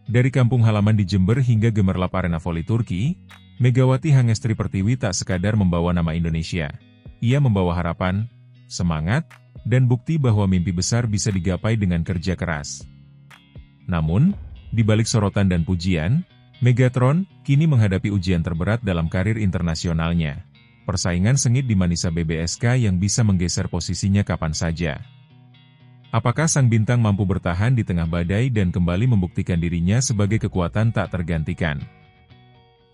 Dari kampung halaman di Jember hingga gemerlap arena voli Turki, Megawati Hangestri Pertiwi tak sekadar membawa nama Indonesia. Ia membawa harapan, semangat, dan bukti bahwa mimpi besar bisa digapai dengan kerja keras. Namun, di balik sorotan dan pujian, Megatron kini menghadapi ujian terberat dalam karir internasionalnya. Persaingan sengit di Manisa BBSK yang bisa menggeser posisinya kapan saja. Apakah sang bintang mampu bertahan di tengah badai dan kembali membuktikan dirinya sebagai kekuatan tak tergantikan?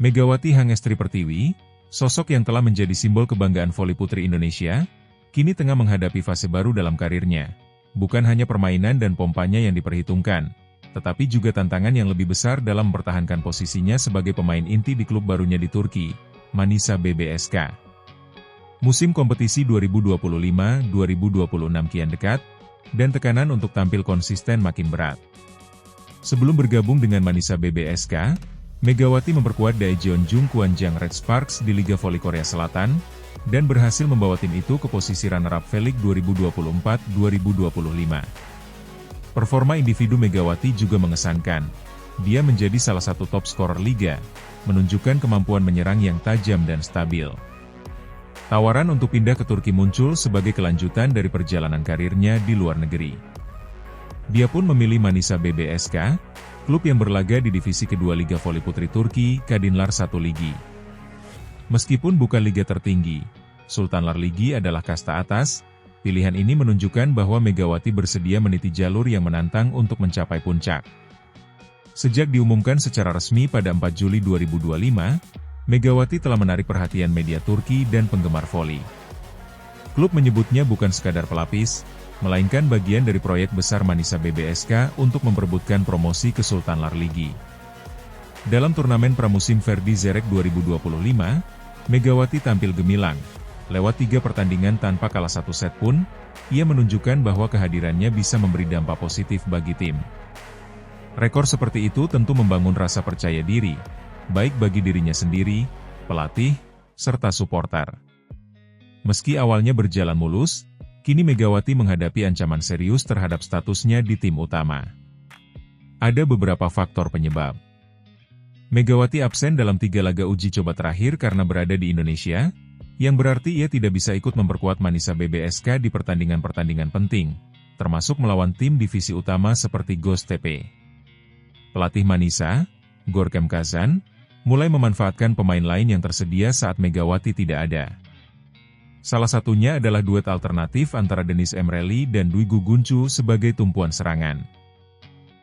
Megawati Hangestri Pertiwi, sosok yang telah menjadi simbol kebanggaan voli putri Indonesia, kini tengah menghadapi fase baru dalam karirnya. Bukan hanya permainan dan pompanya yang diperhitungkan, tetapi juga tantangan yang lebih besar dalam mempertahankan posisinya sebagai pemain inti di klub barunya di Turki, Manisa BBSK. Musim kompetisi 2025-2026 kian dekat, dan tekanan untuk tampil konsisten makin berat. Sebelum bergabung dengan Manisa BBSK, Megawati memperkuat Daejeon Gwanjang Red Sparks di Liga Voli Korea Selatan, dan berhasil membawa tim itu ke posisi runner-up V-League 2024-2025. Performa individu Megawati juga mengesankan. Dia menjadi salah satu top scorer liga, menunjukkan kemampuan menyerang yang tajam dan stabil. Tawaran untuk pindah ke Turki muncul sebagai kelanjutan dari perjalanan karirnya di luar negeri. Dia pun memilih Manisa BBSK, klub yang berlaga di divisi kedua Liga Voli Putri Turki, Kadınlar 1 Ligi. Meskipun bukan liga tertinggi, Sultanlar Ligi adalah kasta atas, pilihan ini menunjukkan bahwa Megawati bersedia meniti jalur yang menantang untuk mencapai puncak. Sejak diumumkan secara resmi pada 4 Juli 2025, Megawati telah menarik perhatian media Turki dan penggemar voli. Klub menyebutnya bukan sekadar pelapis, melainkan bagian dari proyek besar Manisa BBSK untuk memperebutkan promosi ke Sultanlar Ligi. Dalam turnamen pramusim Ferdi Zerek 2025, Megawati tampil gemilang. Lewat 3 pertandingan tanpa kalah 1 set pun, ia menunjukkan bahwa kehadirannya bisa memberi dampak positif bagi tim. Rekor seperti itu tentu membangun rasa percaya diri, baik bagi dirinya sendiri, pelatih, serta suporter. Meski awalnya berjalan mulus, kini Megawati menghadapi ancaman serius terhadap statusnya di tim utama. Ada beberapa faktor penyebab. Megawati absen dalam 3 laga uji coba terakhir karena berada di Indonesia, yang berarti ia tidak bisa ikut memperkuat Manisa BBSK di pertandingan-pertandingan penting, termasuk melawan tim divisi utama seperti Göztepe. Pelatih Manisa, Görkem Kazan, mulai memanfaatkan pemain lain yang tersedia saat Megawati tidak ada. Salah satunya adalah duet alternatif antara Denis Emreli dan Dwi Guguncu sebagai tumpuan serangan.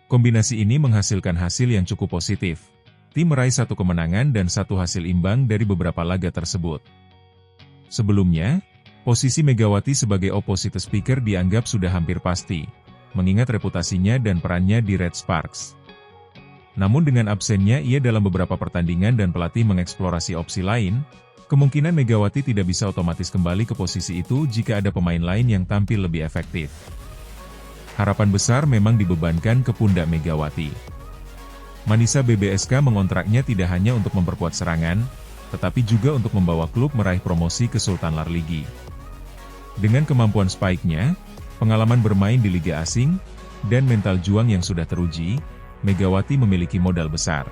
Kombinasi ini menghasilkan hasil yang cukup positif. Tim meraih 1 kemenangan dan 1 hasil imbang dari beberapa laga tersebut. Sebelumnya, posisi Megawati sebagai opposite speaker dianggap sudah hampir pasti, mengingat reputasinya dan perannya di Red Sparks. Namun dengan absennya ia dalam beberapa pertandingan dan pelatih mengeksplorasi opsi lain, kemungkinan Megawati tidak bisa otomatis kembali ke posisi itu jika ada pemain lain yang tampil lebih efektif. Harapan besar memang dibebankan ke pundak Megawati. Manisa BBSK mengontraknya tidak hanya untuk memperkuat serangan, tetapi juga untuk membawa klub meraih promosi ke Sultanlar Ligi. Dengan kemampuan spike-nya, pengalaman bermain di liga asing, dan mental juang yang sudah teruji, Megawati memiliki modal besar.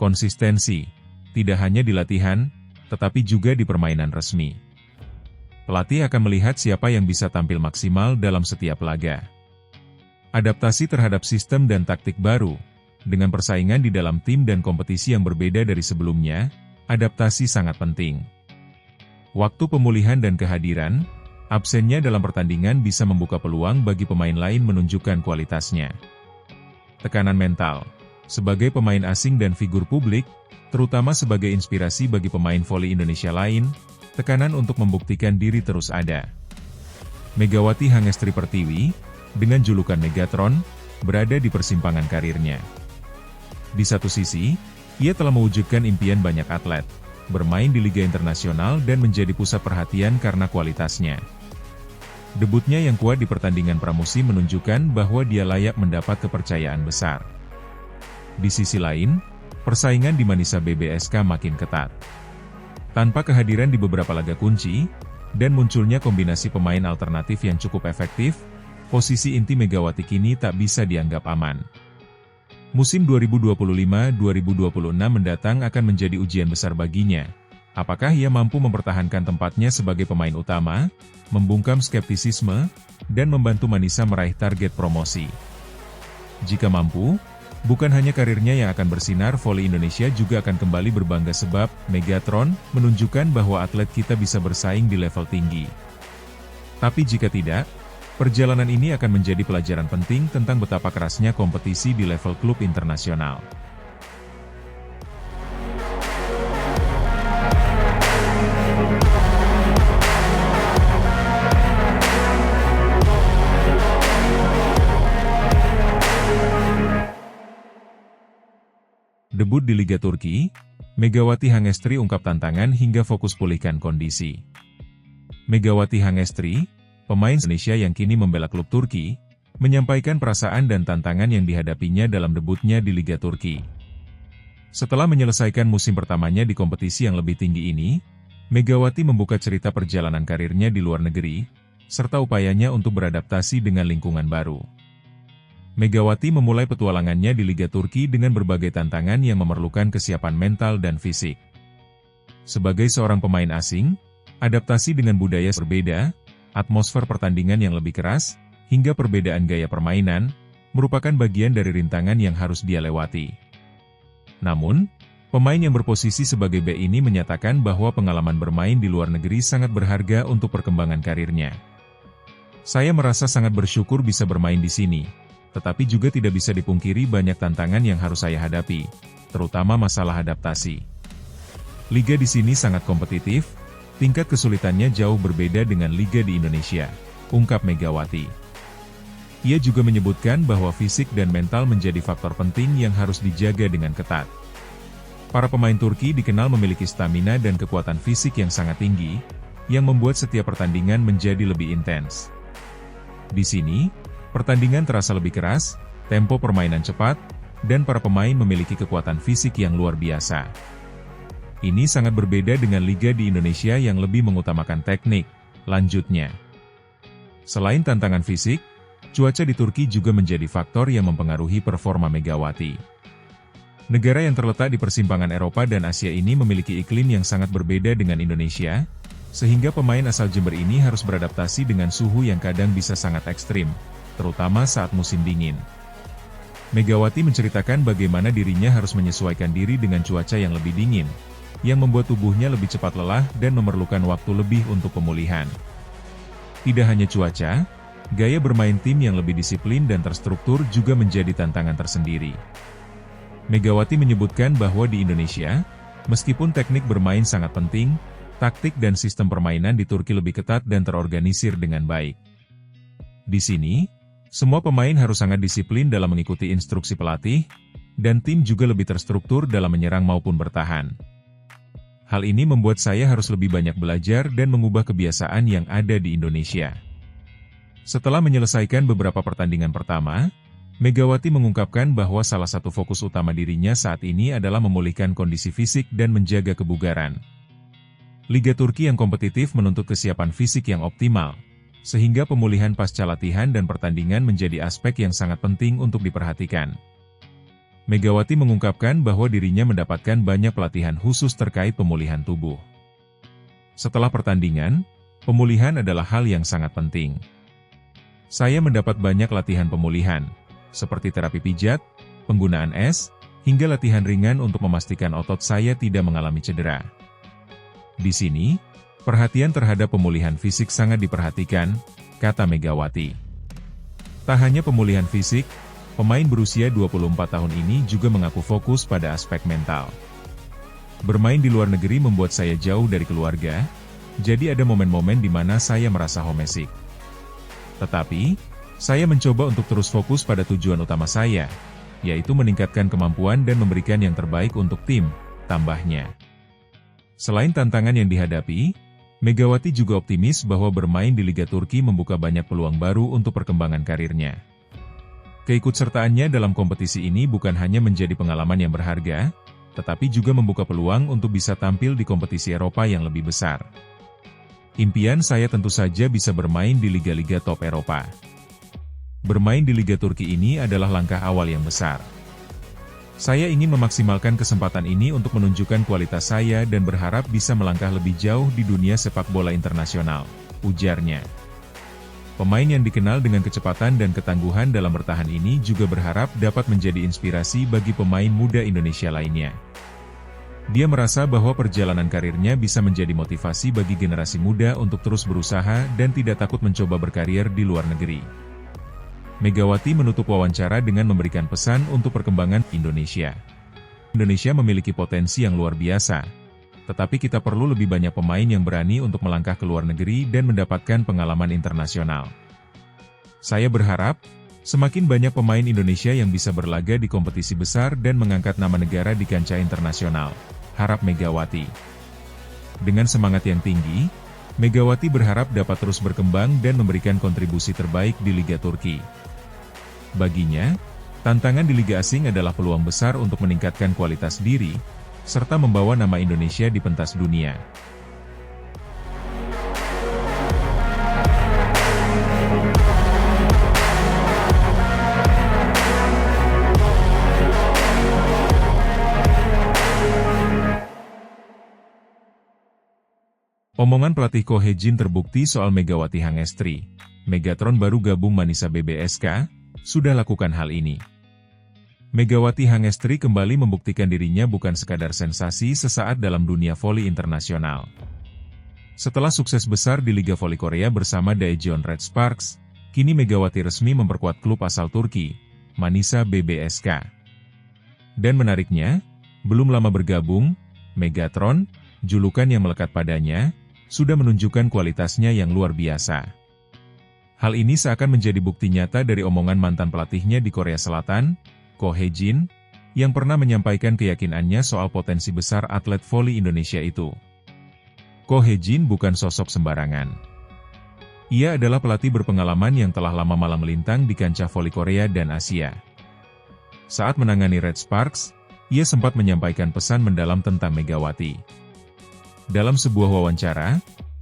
Konsistensi, tidak hanya di latihan, tetapi juga di permainan resmi. Pelatih akan melihat siapa yang bisa tampil maksimal dalam setiap laga. Adaptasi terhadap sistem dan taktik baru, dengan persaingan di dalam tim dan kompetisi yang berbeda dari sebelumnya, adaptasi sangat penting. Waktu pemulihan dan kehadiran, absennya dalam pertandingan bisa membuka peluang bagi pemain lain menunjukkan kualitasnya. Tekanan mental, sebagai pemain asing dan figur publik, terutama sebagai inspirasi bagi pemain voli Indonesia lain, tekanan untuk membuktikan diri terus ada. Megawati Hangestri Pertiwi, dengan julukan Megatron, berada di persimpangan karirnya. Di satu sisi, ia telah mewujudkan impian banyak atlet, bermain di Liga Internasional dan menjadi pusat perhatian karena kualitasnya. Debutnya yang kuat di pertandingan pramusim menunjukkan bahwa dia layak mendapat kepercayaan besar. Di sisi lain, persaingan di Manisa BBSK makin ketat. Tanpa kehadiran di beberapa laga kunci, dan munculnya kombinasi pemain alternatif yang cukup efektif, posisi inti Megawati kini tak bisa dianggap aman. Musim 2025-2026 mendatang akan menjadi ujian besar baginya. Apakah ia mampu mempertahankan tempatnya sebagai pemain utama, membungkam skeptisisme, dan membantu Manisa meraih target promosi? Jika mampu, bukan hanya karirnya yang akan bersinar, voli Indonesia juga akan kembali berbangga sebab Megatron menunjukkan bahwa atlet kita bisa bersaing di level tinggi. Tapi jika tidak, perjalanan ini akan menjadi pelajaran penting tentang betapa kerasnya kompetisi di level klub internasional. Debut di Liga Turki, Megawati Hangestri ungkap tantangan hingga fokus pulihkan kondisi. Megawati Hangestri, pemain Indonesia yang kini membela klub Turki, menyampaikan perasaan dan tantangan yang dihadapinya dalam debutnya di Liga Turki. Setelah menyelesaikan musim pertamanya di kompetisi yang lebih tinggi ini, Megawati membuka cerita perjalanan karirnya di luar negeri, serta upayanya untuk beradaptasi dengan lingkungan baru. Megawati memulai petualangannya di Liga Turki dengan berbagai tantangan yang memerlukan kesiapan mental dan fisik. Sebagai seorang pemain asing, adaptasi dengan budaya berbeda, atmosfer pertandingan yang lebih keras, hingga perbedaan gaya permainan, merupakan bagian dari rintangan yang harus dia lewati. Namun, pemain yang berposisi sebagai bek ini menyatakan bahwa pengalaman bermain di luar negeri sangat berharga untuk perkembangan karirnya. Saya merasa sangat bersyukur bisa bermain di sini. Tetapi juga tidak bisa dipungkiri banyak tantangan yang harus saya hadapi, terutama masalah adaptasi. Liga di sini sangat kompetitif, tingkat kesulitannya jauh berbeda dengan liga di Indonesia, ungkap Megawati. Ia juga menyebutkan bahwa fisik dan mental menjadi faktor penting yang harus dijaga dengan ketat. Para pemain Turki dikenal memiliki stamina dan kekuatan fisik yang sangat tinggi, yang membuat setiap pertandingan menjadi lebih intens. Di sini, pertandingan terasa lebih keras, tempo permainan cepat, dan para pemain memiliki kekuatan fisik yang luar biasa. Ini sangat berbeda dengan liga di Indonesia yang lebih mengutamakan teknik, lanjutnya. Selain tantangan fisik, cuaca di Turki juga menjadi faktor yang mempengaruhi performa Megawati. Negara yang terletak di persimpangan Eropa dan Asia ini memiliki iklim yang sangat berbeda dengan Indonesia, sehingga pemain asal Jember ini harus beradaptasi dengan suhu yang kadang bisa sangat ekstrim, terutama saat musim dingin. Megawati menceritakan bagaimana dirinya harus menyesuaikan diri dengan cuaca yang lebih dingin, yang membuat tubuhnya lebih cepat lelah dan memerlukan waktu lebih untuk pemulihan. Tidak hanya cuaca, gaya bermain tim yang lebih disiplin dan terstruktur juga menjadi tantangan tersendiri. Megawati menyebutkan bahwa di Indonesia, meskipun teknik bermain sangat penting, taktik dan sistem permainan di Turki lebih ketat dan terorganisir dengan baik. Di sini, semua pemain harus sangat disiplin dalam mengikuti instruksi pelatih, dan tim juga lebih terstruktur dalam menyerang maupun bertahan. Hal ini membuat saya harus lebih banyak belajar dan mengubah kebiasaan yang ada di Indonesia. Setelah menyelesaikan beberapa pertandingan pertama, Megawati mengungkapkan bahwa salah satu fokus utama dirinya saat ini adalah memulihkan kondisi fisik dan menjaga kebugaran. Liga Turki yang kompetitif menuntut kesiapan fisik yang optimal, sehingga pemulihan pasca latihan dan pertandingan menjadi aspek yang sangat penting untuk diperhatikan. Megawati mengungkapkan bahwa dirinya mendapatkan banyak pelatihan khusus terkait pemulihan tubuh. Setelah pertandingan, pemulihan adalah hal yang sangat penting. Saya mendapat banyak latihan pemulihan, seperti terapi pijat, penggunaan es, hingga latihan ringan untuk memastikan otot saya tidak mengalami cedera. Di sini, perhatian terhadap pemulihan fisik sangat diperhatikan, kata Megawati. Tak hanya pemulihan fisik, pemain berusia 24 tahun ini juga mengaku fokus pada aspek mental. Bermain di luar negeri membuat saya jauh dari keluarga, jadi ada momen-momen di mana saya merasa homesick. Tetapi, saya mencoba untuk terus fokus pada tujuan utama saya, yaitu meningkatkan kemampuan dan memberikan yang terbaik untuk tim, tambahnya. Selain tantangan yang dihadapi, Megawati juga optimis bahwa bermain di Liga Turki membuka banyak peluang baru untuk perkembangan karirnya. Keikutsertaannya dalam kompetisi ini bukan hanya menjadi pengalaman yang berharga, tetapi juga membuka peluang untuk bisa tampil di kompetisi Eropa yang lebih besar. Impian saya tentu saja bisa bermain di liga-liga top Eropa. Bermain di Liga Turki ini adalah langkah awal yang besar. Saya ingin memaksimalkan kesempatan ini untuk menunjukkan kualitas saya dan berharap bisa melangkah lebih jauh di dunia sepak bola internasional, ujarnya. Pemain yang dikenal dengan kecepatan dan ketangguhan dalam bertahan ini juga berharap dapat menjadi inspirasi bagi pemain muda Indonesia lainnya. Dia merasa bahwa perjalanan karirnya bisa menjadi motivasi bagi generasi muda untuk terus berusaha dan tidak takut mencoba berkarir di luar negeri. Megawati menutup wawancara dengan memberikan pesan untuk perkembangan Indonesia. Indonesia memiliki potensi yang luar biasa, tetapi kita perlu lebih banyak pemain yang berani untuk melangkah ke luar negeri dan mendapatkan pengalaman internasional. Saya berharap, semakin banyak pemain Indonesia yang bisa berlaga di kompetisi besar dan mengangkat nama negara di kancah internasional, harap Megawati. Dengan semangat yang tinggi, Megawati berharap dapat terus berkembang dan memberikan kontribusi terbaik di Liga Turki. Baginya, tantangan di Liga Asing adalah peluang besar untuk meningkatkan kualitas diri, serta membawa nama Indonesia di pentas dunia. Omongan pelatih Ko He-jin terbukti soal Megawati Hangestri. Megatron baru gabung Manisa BBSK, sudah lakukan hal ini. Megawati Hangestri kembali membuktikan dirinya bukan sekadar sensasi sesaat dalam dunia voli internasional. Setelah sukses besar di Liga Voli Korea bersama Daejeon Red Sparks, kini Megawati resmi memperkuat klub asal Turki, Manisa BBSK. Dan menariknya, belum lama bergabung, Megatron, julukan yang melekat padanya, sudah menunjukkan kualitasnya yang luar biasa. Hal ini seakan menjadi bukti nyata dari omongan mantan pelatihnya di Korea Selatan, Ko He-jin, yang pernah menyampaikan keyakinannya soal potensi besar atlet voli Indonesia itu. Ko He-jin bukan sosok sembarangan. Ia adalah pelatih berpengalaman yang telah lama malang melintang di kancah voli Korea dan Asia. Saat menangani Red Sparks, ia sempat menyampaikan pesan mendalam tentang Megawati. Dalam sebuah wawancara,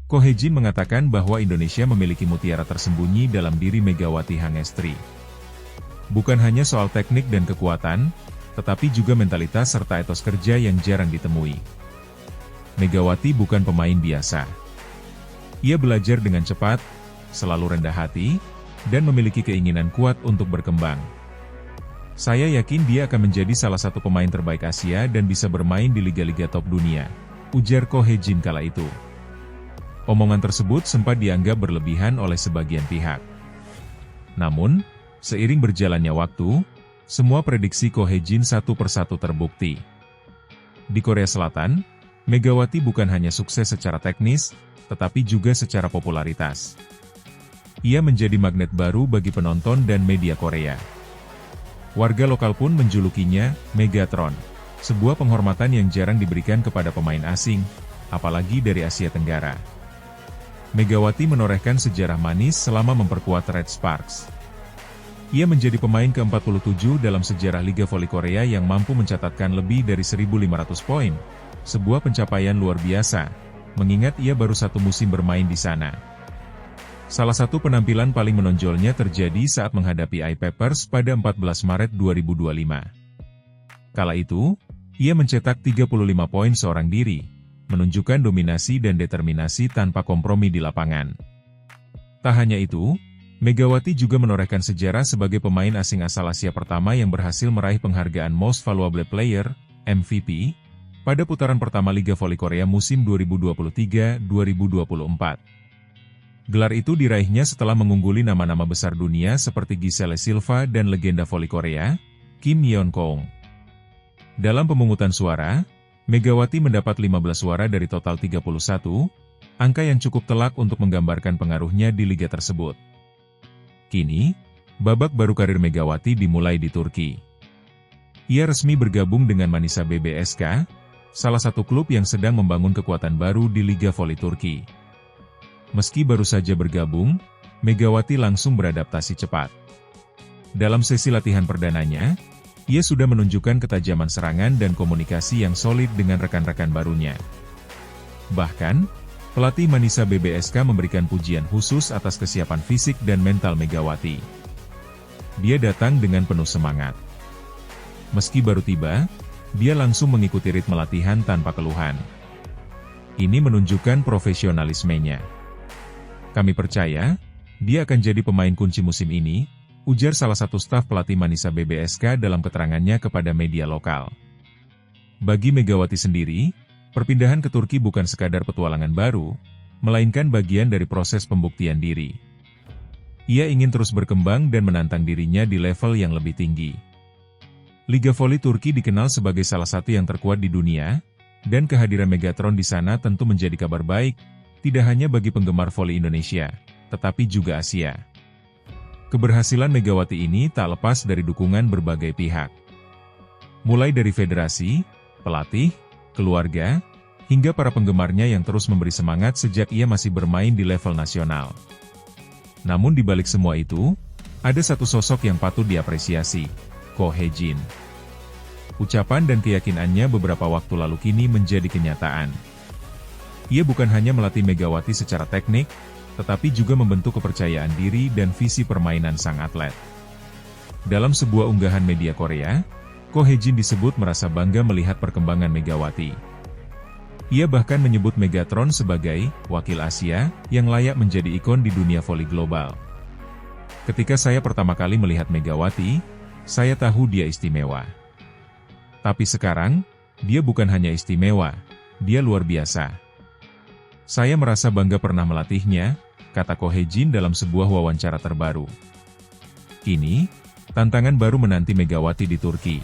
Ko He-jin mengatakan bahwa Indonesia memiliki mutiara tersembunyi dalam diri Megawati Hangestri. Bukan hanya soal teknik dan kekuatan, tetapi juga mentalitas serta etos kerja yang jarang ditemui. Megawati bukan pemain biasa. Ia belajar dengan cepat, selalu rendah hati, dan memiliki keinginan kuat untuk berkembang. Saya yakin dia akan menjadi salah satu pemain terbaik Asia dan bisa bermain di liga-liga top dunia, ujar Ko He-jin kala itu. Omongan tersebut sempat dianggap berlebihan oleh sebagian pihak. Namun, seiring berjalannya waktu, semua prediksi Ko He-jin satu persatu terbukti. Di Korea Selatan, Megawati bukan hanya sukses secara teknis, tetapi juga secara popularitas. Ia menjadi magnet baru bagi penonton dan media Korea. Warga lokal pun menjulukinya Megatron, sebuah penghormatan yang jarang diberikan kepada pemain asing, apalagi dari Asia Tenggara. Megawati menorehkan sejarah manis selama memperkuat Red Sparks. Ia menjadi pemain ke-47 dalam sejarah Liga Voli Korea yang mampu mencatatkan lebih dari 1.500 poin, sebuah pencapaian luar biasa, mengingat ia baru satu musim bermain di sana. Salah satu penampilan paling menonjolnya terjadi saat menghadapi I-Papers pada 14 Maret 2025. Kala itu, ia mencetak 35 poin seorang diri, menunjukkan dominasi dan determinasi tanpa kompromi di lapangan. Tak hanya itu, Megawati juga menorehkan sejarah sebagai pemain asing asal Asia pertama yang berhasil meraih penghargaan Most Valuable Player, MVP, pada putaran pertama Liga Voli Korea musim 2023-2024. Gelar itu diraihnya setelah mengungguli nama-nama besar dunia seperti Giselle Silva dan legenda voli Korea, Kim Yeon-kong. Dalam pemungutan suara, Megawati mendapat 15 suara dari total 31, angka yang cukup telak untuk menggambarkan pengaruhnya di liga tersebut. Kini, babak baru karir Megawati dimulai di Turki. Ia resmi bergabung dengan Manisa BBSK, salah satu klub yang sedang membangun kekuatan baru di Liga Voli Turki. Meski baru saja bergabung, Megawati langsung beradaptasi cepat. Dalam sesi latihan perdananya, ia sudah menunjukkan ketajaman serangan dan komunikasi yang solid dengan rekan-rekan barunya. Bahkan, pelatih Manisa BBSK memberikan pujian khusus atas kesiapan fisik dan mental Megawati. Dia datang dengan penuh semangat. Meski baru tiba, dia langsung mengikuti ritme latihan tanpa keluhan. Ini menunjukkan profesionalismenya. Kami percaya, dia akan jadi pemain kunci musim ini, ujar salah satu staf pelatih Manisa BBSK dalam keterangannya kepada media lokal. Bagi Megawati sendiri, perpindahan ke Turki bukan sekadar petualangan baru, melainkan bagian dari proses pembuktian diri. Ia ingin terus berkembang dan menantang dirinya di level yang lebih tinggi. Liga Voli Turki dikenal sebagai salah satu yang terkuat di dunia, dan kehadiran Megatron di sana tentu menjadi kabar baik, tidak hanya bagi penggemar voli Indonesia, tetapi juga Asia. Keberhasilan Megawati ini tak lepas dari dukungan berbagai pihak. Mulai dari federasi, pelatih, keluarga, hingga para penggemarnya yang terus memberi semangat sejak ia masih bermain di level nasional. Namun di balik semua itu, ada satu sosok yang patut diapresiasi, Ko Hye-jin. Ucapan dan keyakinannya beberapa waktu lalu kini menjadi kenyataan. Ia bukan hanya melatih Megawati secara teknik, tetapi juga membentuk kepercayaan diri dan visi permainan sang atlet. Dalam sebuah unggahan media Korea, Ko Hye-jin disebut merasa bangga melihat perkembangan Megawati. Ia bahkan menyebut Megatron sebagai wakil Asia yang layak menjadi ikon di dunia voli global. Ketika saya pertama kali melihat Megawati, saya tahu dia istimewa. Tapi sekarang, dia bukan hanya istimewa, dia luar biasa. Saya merasa bangga pernah melatihnya, kata Ko Hye-jin dalam sebuah wawancara terbaru. Kini, tantangan baru menanti Megawati di Turki.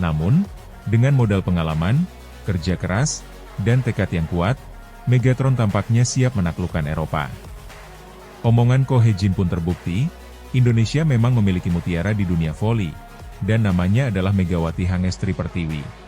Namun, dengan modal pengalaman, kerja keras, dan tekad yang kuat, Megatron tampaknya siap menaklukkan Eropa. Omongan Ko Hye-jin pun terbukti, Indonesia memang memiliki mutiara di dunia voli, dan namanya adalah Megawati Hangestri Pertiwi.